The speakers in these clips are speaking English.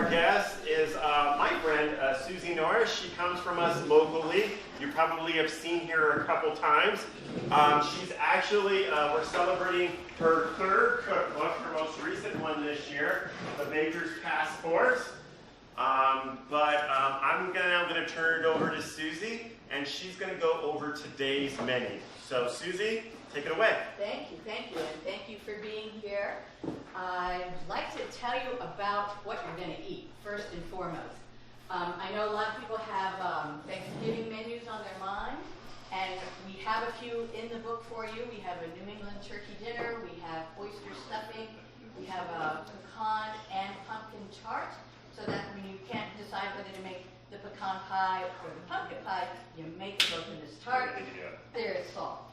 our guest is my friend, Susie Norris. She comes from us locally. You probably have seen her a couple times. She's actually, we're celebrating her third cookbook, her most recent one this year, The Baker's Passport. I'm now going to turn it over to Susie, and she's going to go over today's menu. So, Susie, take it away. Thank you, and thank you for being here. I'd like to tell you about what you're going to eat, first and foremost. I know a lot of people have Thanksgiving menus on their mind, and we have a few in the book for you. We have a New England turkey dinner, we have oyster stuffing, we have a pecan and pumpkin tart, so that when you can't decide whether to make the pecan pie or the pumpkin pie, you make them both in this tart. There is salt.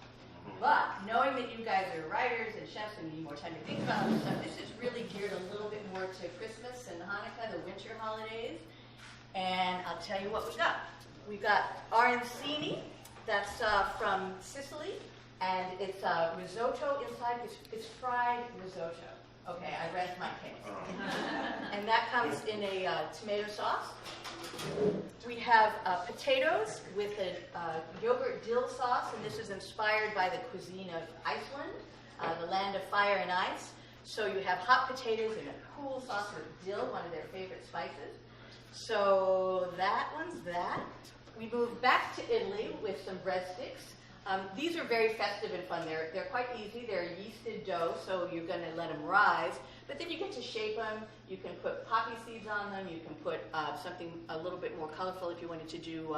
But knowing that you guys are writers and chefs and need more time to think about this stuff, this is really geared a little bit more to Christmas and Hanukkah, the winter holidays. And I'll tell you what we got. We've got arancini, that's from Sicily, and it's risotto inside. It's fried risotto. Okay, I rest my case. And that comes in a tomato sauce. We have potatoes with a yogurt dill sauce, and this is inspired by the cuisine of Iceland, the land of fire and ice. So you have hot potatoes and a cool sauce with dill, one of their favorite spices. So that one's that. We move back to Italy with some breadsticks. These are very festive and fun. They're quite easy. They're a yeasted dough, so you're going to let them rise. But then you get to shape them. You can put poppy seeds on them. You can put something a little bit more colorful if you wanted to do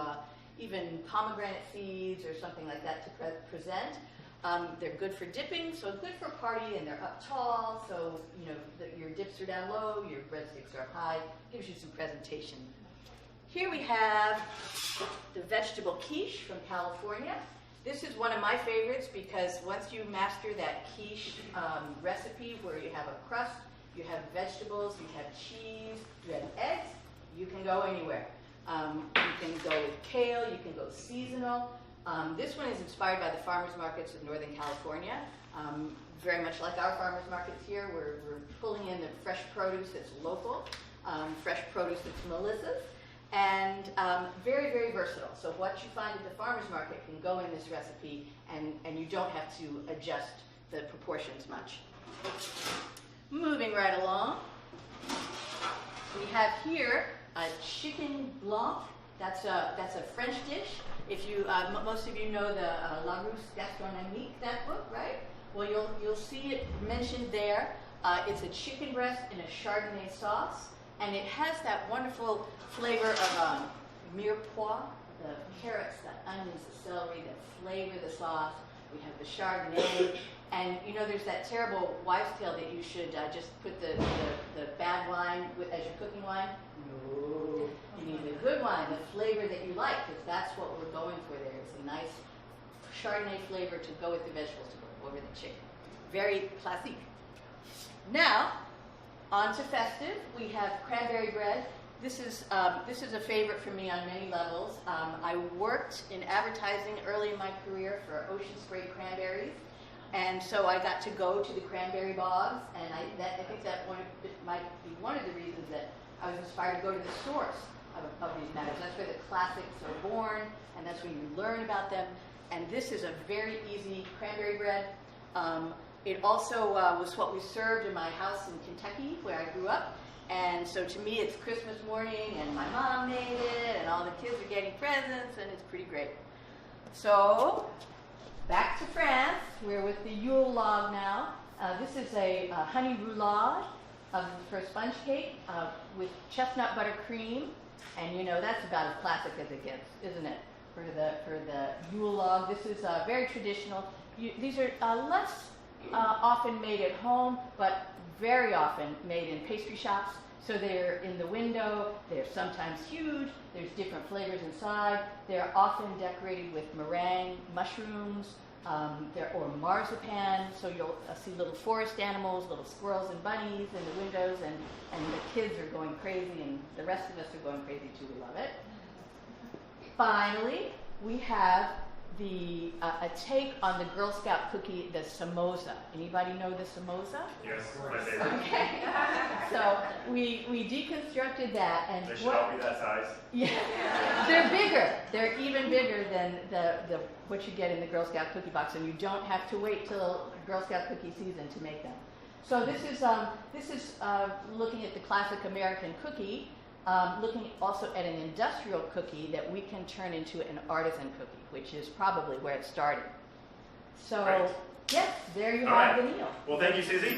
even pomegranate seeds or something like that to present. They're good for dipping, so good for a party, and they're up tall, so you know your dips are down low, your breadsticks are high. Gives you some presentation. Here we have the vegetable quiche from California. This is one of my favorites because once you master that quiche recipe where you have a crust, you have vegetables, you have cheese, you have eggs, you can go anywhere. You can go with kale, you can go seasonal. This one is inspired by the farmers markets of Northern California. Very much like our farmers markets here, we're pulling in the fresh produce that's local, fresh produce that's Melissa's. And very, very versatile. So what you find at the farmer's market can go in this recipe, and you don't have to adjust the proportions much. Moving right along, we have here a chicken blanc. That's a French dish. If you, most of you know the La Russe Gastronomique, that book, right? Well, you'll see it mentioned there. It's a chicken breast in a Chardonnay sauce. And it has that wonderful flavor of mirepoix, the carrots, the onions, the celery that flavor the sauce. We have the Chardonnay. And you know there's that terrible wives' tale that you should just put the bad wine as your cooking wine. No. You need the good wine, the flavor that you like, because that's what we're going for there. It's a nice Chardonnay flavor to go with the vegetables, to go over the chicken. Very classique. Now, on to festive, we have cranberry bread. This is a favorite for me on many levels. I worked in advertising early in my career for Ocean Spray Cranberries, and so I got to go to the cranberry bogs, and I think that might be one of the reasons that I was inspired to go to the source of these matters. That's where the classics are born, and that's when you learn about them. And this is a very easy cranberry bread. It also was what we served in my house in Kentucky, where I grew up. And so to me, it's Christmas morning, and my mom made it, and all the kids are getting presents, and it's pretty great. So, back to France. We're with the Yule log now. This is a honey roulade for a sponge cake with chestnut buttercream. And you know, that's about as classic as it gets, isn't it? For the Yule log. This is very traditional. These are less often made at home, but very often made in pastry shops. So they're in the window, they're sometimes huge, there's different flavors inside. They're often decorated with meringue, mushrooms, or marzipan. So you'll see little forest animals, little squirrels and bunnies in the windows, and the kids are going crazy, and the rest of us are going crazy too. We love it. Finally, we have a take on the Girl Scout cookie, the samosa. Anybody know the samosa? Yes, my favorite. Okay. So we deconstructed that, and They should all be that size. yeah, they're bigger. They're even bigger than the what you get in the Girl Scout cookie box, and you don't have to wait till Girl Scout cookie season to make them. So this is looking at the classic American cookie, looking also at an industrial cookie that we can turn into an artisan cookie, which is probably where it started. So Right. yes, there you All have right. the meal. Well, thank you, Susie.